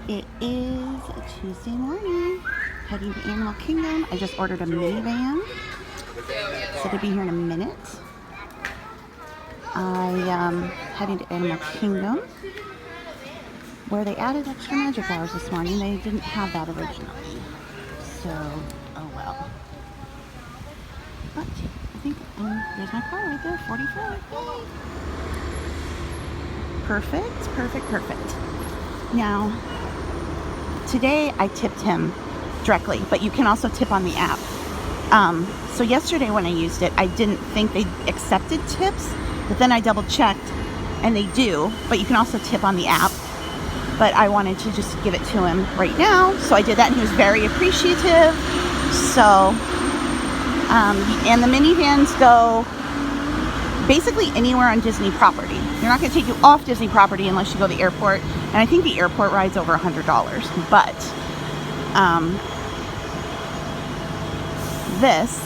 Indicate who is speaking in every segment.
Speaker 1: It is a Tuesday morning, heading to Animal Kingdom. I just ordered a minivan, so it'll be here in a minute. I am heading to Animal Kingdom, where they added extra magic hours this morning. They didn't have that originally, so oh well. But I think, there's my car right there, 44. Perfect. Now, today I tipped him directly, but you can also tip on the app. So yesterday when I used it, I didn't think they accepted tips, but then I double checked and they do, but you can also tip on the app. But I wanted to just give it to him right now, so I did that and he was very appreciative. So, and the minivans go basically anywhere on Disney property. They're not going to take you off Disney property unless you go to the airport. And I think the airport ride's over $100. But this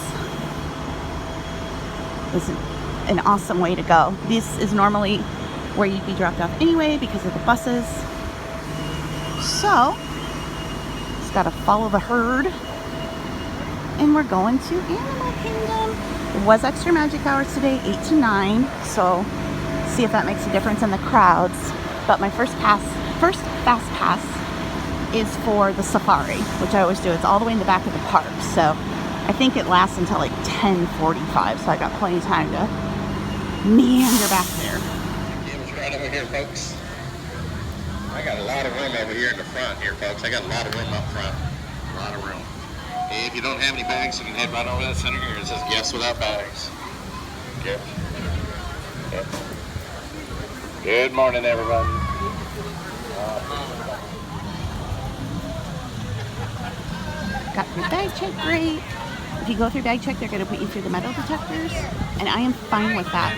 Speaker 1: is an awesome way to go. This is normally where you'd be dropped off anyway because of the buses. So, just got to follow the herd. And we're going to Animal Kingdom. It was extra magic hours today, 8 to 9, so see if that makes a difference in the crowds. But my first fast pass is for the safari, which I always do. It's all the way in the back of the park, so I think it lasts until like 10:45, so I got plenty of time to meander back there.
Speaker 2: Game's right over here, folks. I got a lot of room over here in the front here, folks. I got a lot of room up front. A lot of room. Hey, if you don't have any bags, you can head right over that center here. It says guests without bags. Yep. Good morning, everybody.
Speaker 1: Got your bag check great. If you go through bag check, they're going to put you through the metal detectors, and I am fine with that.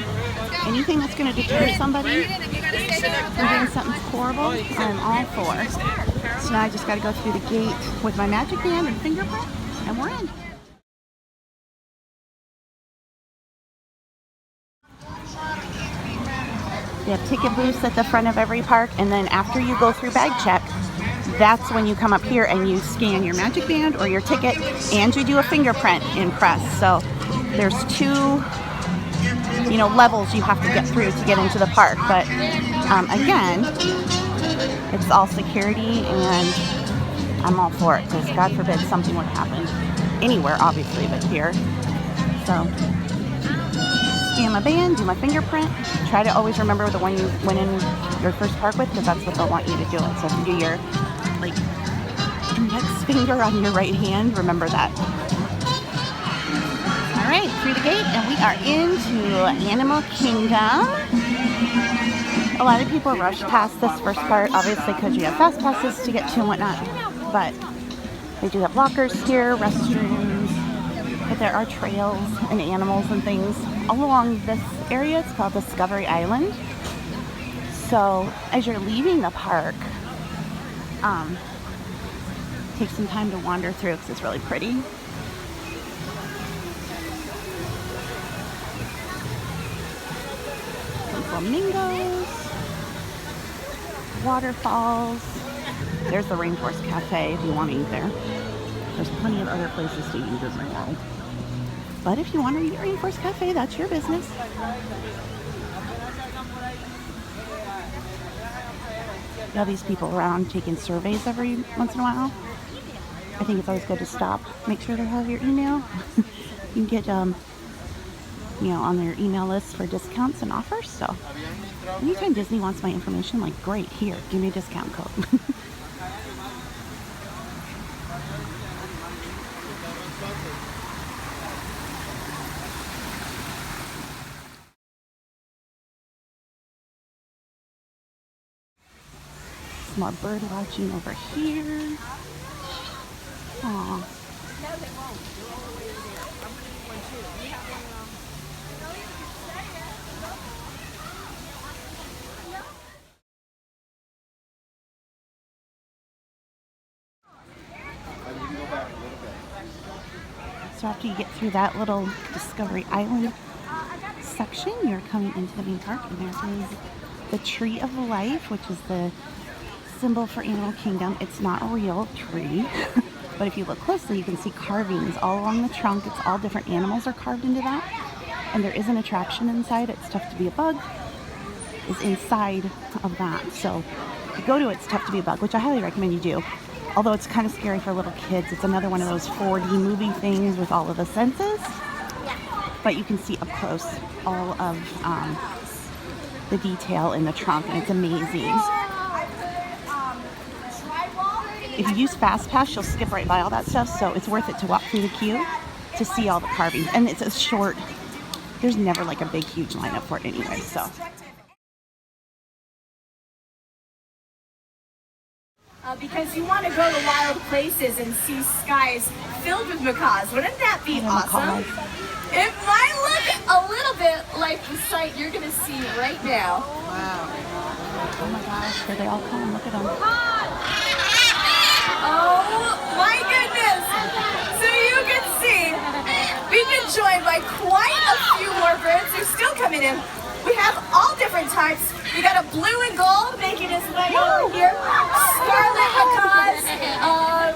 Speaker 1: Anything that's going to deter somebody from doing something horrible, I'm all for. So now I just got to go through the gate with my magic band and fingerprint, and we're in. They have ticket booths at the front of every park, and then after you go through bag check, that's when you come up here and you scan your magic band or your ticket, and you do a fingerprint impress. So there's two, levels you have to get through to get into the park. But again, it's all security, and I'm all for it because God forbid something would happen anywhere, obviously, but here. So scan my band, do my fingerprint. Try to always remember the one you went in your first park with, because that's what they'll want you to do it. So if you do your index finger on your right hand, remember that. All right, through the gate, and we are into Animal Kingdom. A lot of people rush past this first part, obviously, because you have fast passes to get to and whatnot. But they do have lockers here, restrooms, but there are trails and animals and things all along this area. It's called Discovery Island. So as you're leaving the park, take some time to wander through because it's really pretty. Some flamingos, waterfalls. There's the Rainforest Cafe if you want to eat there. There's plenty of other places to eat in Disney World. But if you want to eat at Rainforest Cafe, that's your business. You have these people around taking surveys every once in a while. I think it's always good to stop, make sure they have your email. You can get, on their email list for discounts and offers. So anytime Disney wants my information, like, great, here, give me a discount code. Some more bird watching over here. Aww. So after you get through that little Discovery Island section, you're coming into the main park, and there is the Tree of Life, which is the symbol for Animal Kingdom. It's not a real tree, but if you look closely, you can see carvings all along the trunk. It's all different animals are carved into that. And there is an attraction inside. It's Tough to Be a Bug is inside of that. So if you go to It's Tough to Be a Bug, which I highly recommend you do. Although it's kind of scary for little kids. It's another one of those 4D movie things with all of the senses. But you can see up close all of the detail in the trunk, and it's amazing. If you use Fast Pass, you'll skip right by all that stuff, so it's worth it to walk through the queue to see all the carvings. And it's a short, there's never like a big, huge lineup for it anyway, so.
Speaker 3: Because you want to go to wild places and see skies filled with macaws. Wouldn't that be awesome? It might look a little bit like the sight you're going to see right now.
Speaker 1: Wow. Oh my gosh, here they all come. Look at them.
Speaker 3: Oh my goodness. So you can see, we've been joined by quite a few more birds. They're still coming in. We have all different types. We got a blue and gold making his way over here. Scarlet macaws.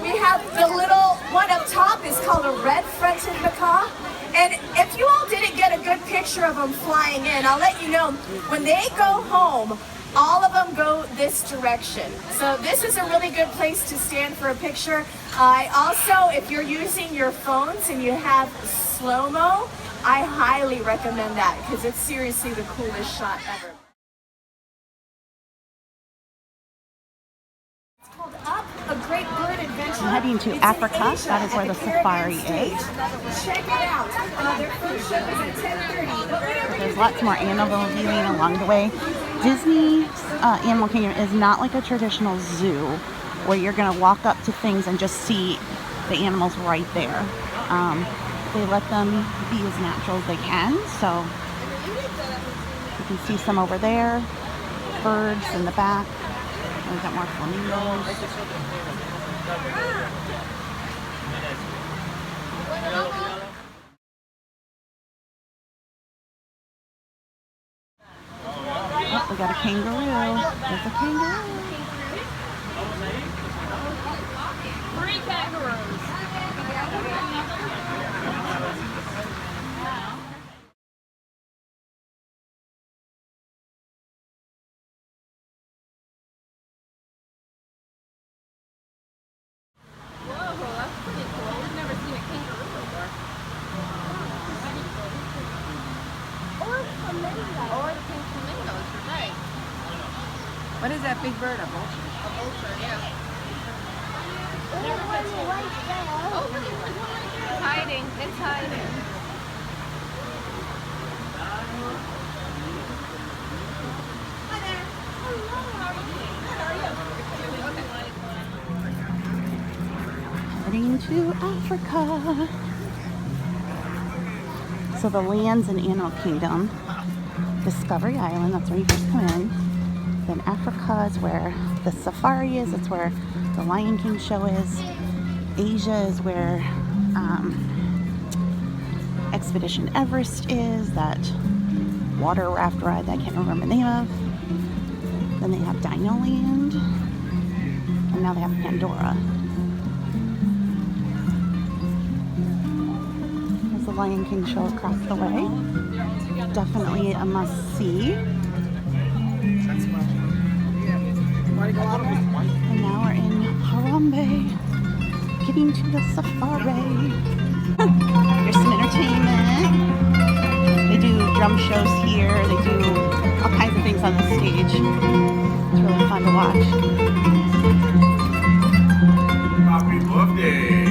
Speaker 3: We have the little one up top is called a red-fronted macaw. And if you all didn't get a good picture of them flying in, I'll let you know, when they go home, all of them go this direction. So this is a really good place to stand for a picture. Also, if you're using your phones and you have slow-mo, I highly recommend that because it's seriously the coolest shot ever. It's called Up, a Great Bird Adventure.
Speaker 1: I'm heading to Africa. That is where the safari is.
Speaker 3: Check it out. Their first show is at 10:30.
Speaker 1: There's lots more animal viewing along the way. Disney Animal Kingdom is not like a traditional zoo where you're going to walk up to things and just see the animals right there. They let them be as natural as they can, so you can see some over there, birds in the back. We've got more flamingos. Oh, we got a kangaroo. There's a kangaroo.
Speaker 3: 3 kangaroos.
Speaker 4: What is that big bird? A vulture?
Speaker 3: A vulture, yeah. Oh, there's one right there. It's hiding. It's hiding. Hi there. Hello. How are you?
Speaker 1: Heading to Africa. So the lands in Animal Kingdom, Discovery Island, that's where you first come in. Then Africa is where the safari is. It's where the Lion King show is. Asia is where Expedition Everest is, that water raft ride that I can't remember the name of. Then they have Dino Land. And now they have Pandora. There's the Lion King show across the way. Definitely a must-see. And now we're in Harambe, getting to the safari. There's some entertainment. They do drum shows here. They do all kinds of things on the stage. It's really fun to watch.
Speaker 2: Happy birthday!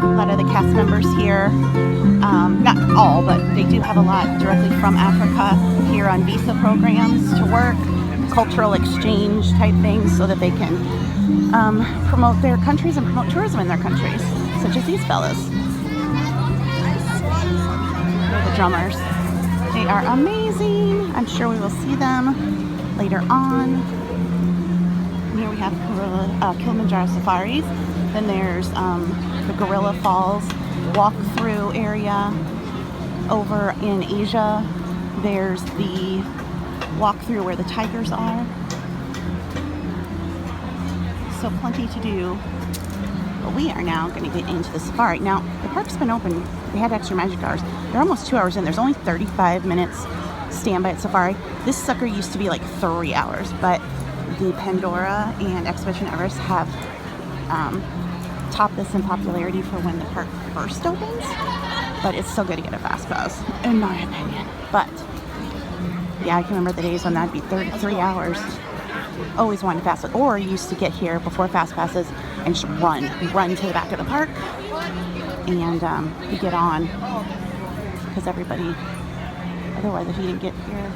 Speaker 1: A lot of the cast members here, not all, but they do have a lot directly from Africa here on visa programs to work, cultural exchange type things, so that they can promote their countries and promote tourism in their countries, such as these fellas. They're the drummers. They are amazing. I'm sure we will see them later on. And here we have Kilimanjaro Safaris. Then there's the Gorilla Falls walk-through area. Over in Asia, there's the walkthrough where the tigers are. So plenty to do. But we are now going to get into the safari. Now, the park's been open. They had extra magic hours. They're almost 2 hours in. There's only 35 minutes standby at safari. This sucker used to be like 3 hours, but the Pandora and Expedition Everest have topped this in popularity for when the park first opens. But it's still good to get a fast pass, in my opinion. But yeah, I can remember the days when that'd be 33 hours. Always wanted fast pass, or used to get here before fast passes and just run to the back of the park and you get on, because everybody, otherwise if you didn't get here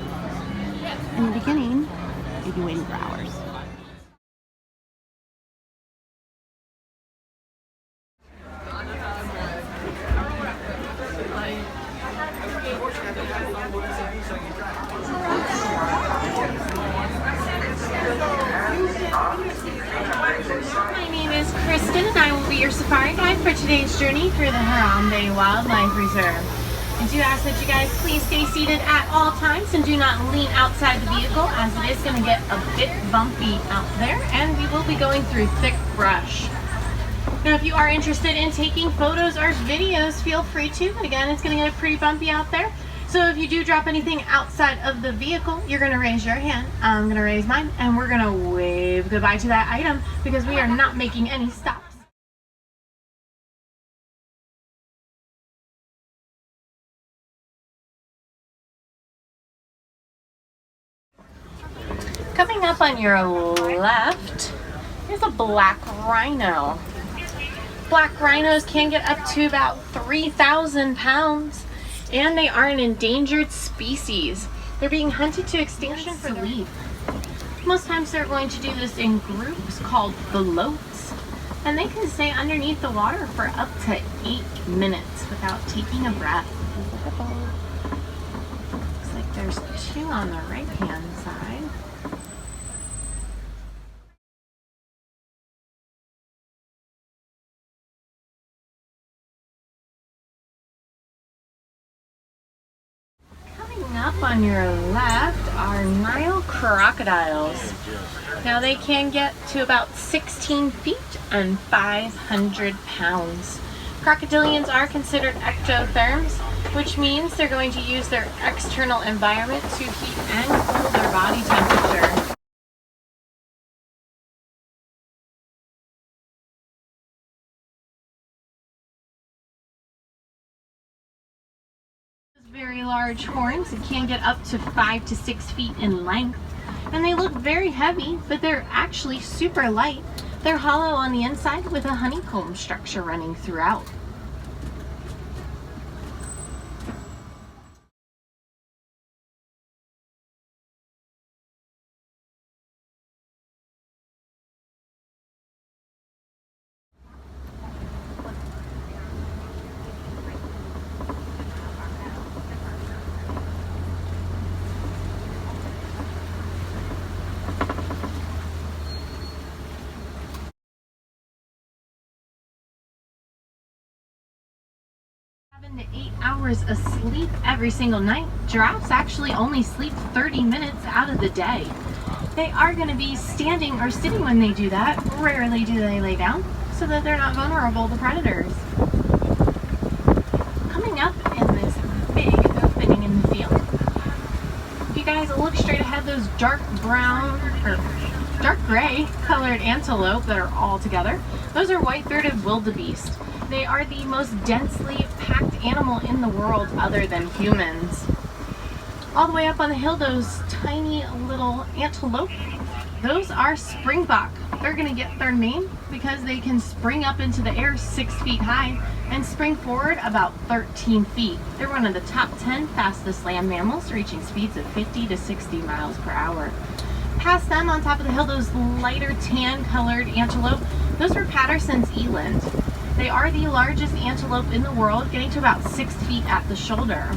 Speaker 1: in the beginning, you'd be waiting for hours.
Speaker 5: My name is Kristen and I will be your safari guide for today's journey through the Harambe Wildlife Reserve. I do ask that you guys please stay seated at all times and do not lean outside the vehicle, as it is going to get a bit bumpy out there and we will be going through thick brush. Now if you are interested in taking photos or videos, feel free to. Again, it's going to get pretty bumpy out there. So if you do drop anything outside of the vehicle, you're going to raise your hand, I'm going to raise mine, and we're going to wave goodbye to that item because we are not making any stops. Coming up on your left, here's a black rhino. Black rhinos can get up to about 3,000 pounds. And they are an endangered species. They're being hunted to extinction for leaf. Most times they're going to do this in groups called floats, and they can stay underneath the water for up to 8 minutes without taking a breath. Looks like there's 2 on the right hand side. Up on your left are Nile crocodiles. Now they can get to about 16 feet and 500 pounds. Crocodilians are considered ectotherms, which means they're going to use their external environment to heat and cool their body temperature. Very large horns. It can get up to 5 to 6 feet in length, and they look very heavy, but they're actually super light. They're hollow on the inside with a honeycomb structure running throughout. To 8 hours of sleep every single night. Giraffes actually only sleep 30 minutes out of the day. They are going to be standing or sitting when they do that. Rarely do they lay down, so that they're not vulnerable to predators. Coming up in this big opening in the field, if you guys look straight ahead, those dark brown or dark gray colored antelope that are all together, those are white-throated wildebeest. They are the most densely packed animal in the world other than humans. All the way up on the hill, those tiny little antelope, those are springbok. They're going to get their name because they can spring up into the air 6 feet high and spring forward about 13 feet. They're one of the top 10 fastest land mammals, reaching speeds of 50 to 60 miles per hour. Past them, on top of the hill, those lighter tan colored antelope, those are Patterson's eland. They are the largest antelope in the world, getting to about 6 feet at the shoulder.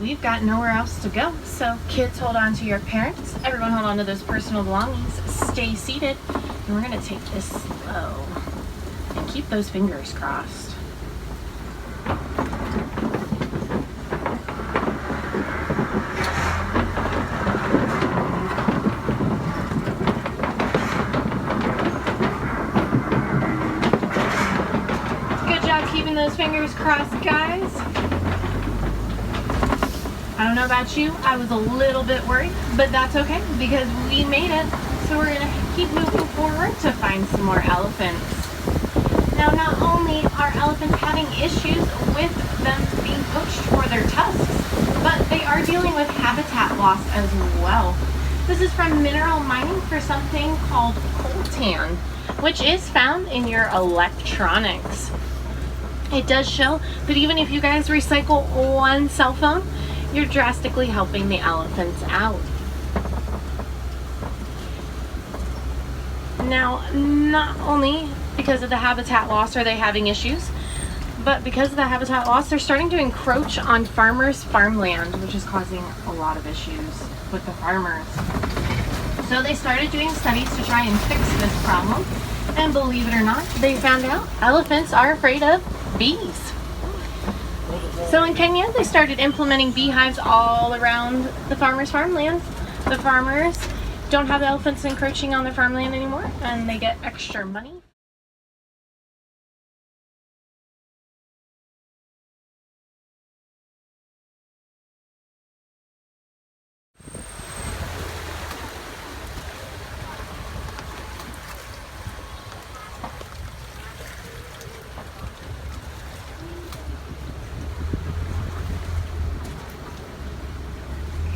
Speaker 5: we've got nowhere else to go. So kids, hold on to your parents. Everyone hold on to those personal belongings. Stay seated. And we're gonna take this slow and keep those fingers crossed. Good job keeping those fingers crossed, guys. I don't know about you, I was a little bit worried, but that's okay because we made it. So we're gonna keep moving forward to find some more elephants. Now, not only are elephants having issues with them being poached for their tusks, but they are dealing with habitat loss as well. This is from mineral mining for something called coltan, which is found in your electronics. It does show that even if you guys recycle one cell phone, you're drastically helping the elephants out. Now, not only because of the habitat loss are they having issues, but because of the habitat loss, they're starting to encroach on farmers' farmland, which is causing a lot of issues with the farmers. So they started doing studies to try and fix this problem, and believe it or not, they found out elephants are afraid of bees. So in Kenya, they started implementing beehives all around the farmers' farmland. The farmers don't have elephants encroaching on their farmland anymore, and they get extra money.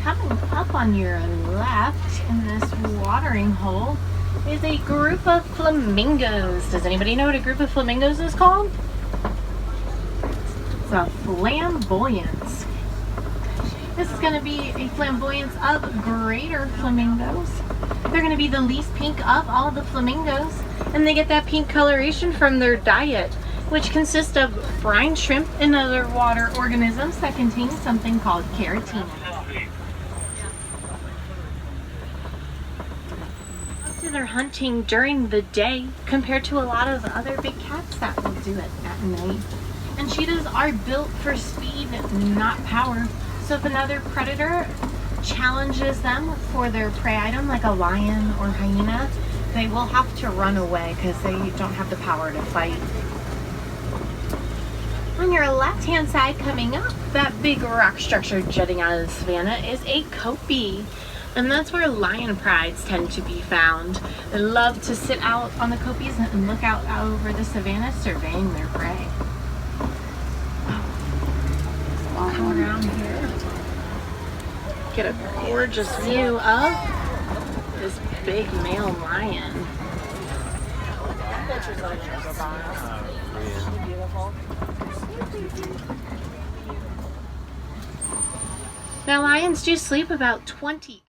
Speaker 5: Coming up on your left in this watering hole is a group of flamingos. Does anybody know what a group of flamingos is called? It's a flamboyance. This is going to be a flamboyance of greater flamingos. They're going to be the least pink of all the flamingos, and they get that pink coloration from their diet, which consists of brine shrimp and other water organisms that contain something called carotene. They're hunting during the day compared to a lot of other big cats that will do it at night. And cheetahs are built for speed, not power. So if another predator challenges them for their prey item, like a lion or hyena, they will have to run away because they don't have the power to fight. On your left-hand side coming up, that big rock structure jutting out of the savanna is a kopie. And that's where lion prides tend to be found. They love to sit out on the kopies and look out over the savanna, surveying their prey. Come around here. Get a gorgeous view of this big male lion. Now, lions do sleep about 20.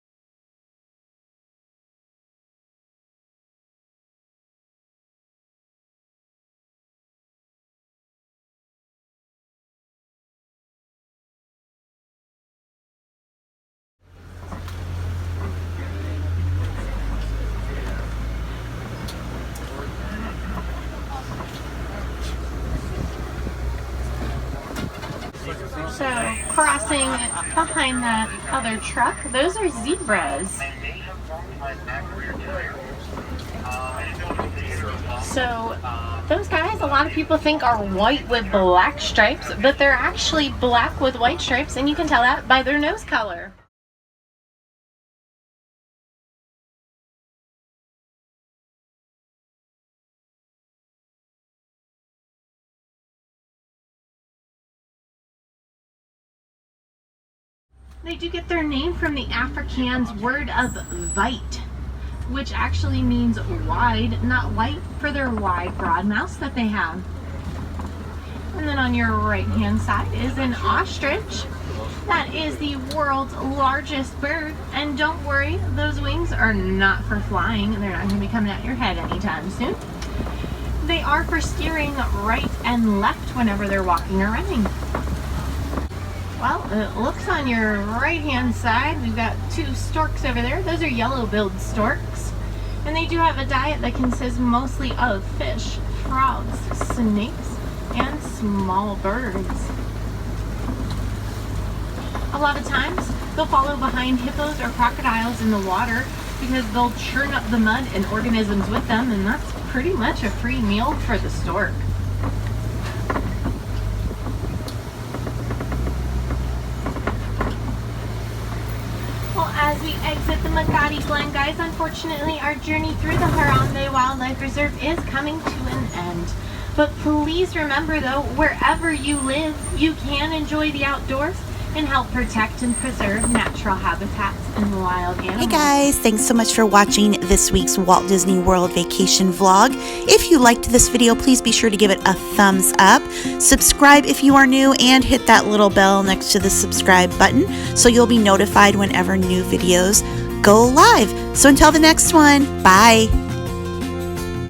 Speaker 5: So, crossing behind that other truck, those are zebras. So, those guys, a lot of people think are white with black stripes, but they're actually black with white stripes, and you can tell that by their nose color. They do get their name from the Afrikaans word of vite, which actually means wide, not white, for their wide, broad mouths that they have. And then on your right-hand side is an ostrich. That is the world's largest bird. And don't worry, those wings are not for flying. They're not going to be coming at your head anytime soon. They are for steering right and left whenever they're walking or running. Well, it looks on your right-hand side, we've got 2 storks over there. Those are yellow-billed storks. And they do have a diet that consists mostly of fish, frogs, snakes, and small birds. A lot of times, they'll follow behind hippos or crocodiles in the water because they'll churn up the mud and organisms with them, and that's pretty much a free meal for the stork. Well, as we exit the Magadi Glen, guys, unfortunately our journey through the Harambe Wildlife Reserve is coming to an end. But please remember though, wherever you live, you can enjoy the outdoors and help protect and preserve natural habitats and wild animals.
Speaker 1: Hey guys, thanks so much for watching this week's Walt Disney World vacation vlog. If you liked this video, please be sure to give it a thumbs up. Subscribe if you are new and hit that little bell next to the subscribe button so you'll be notified whenever new videos go live. So until the next one, bye.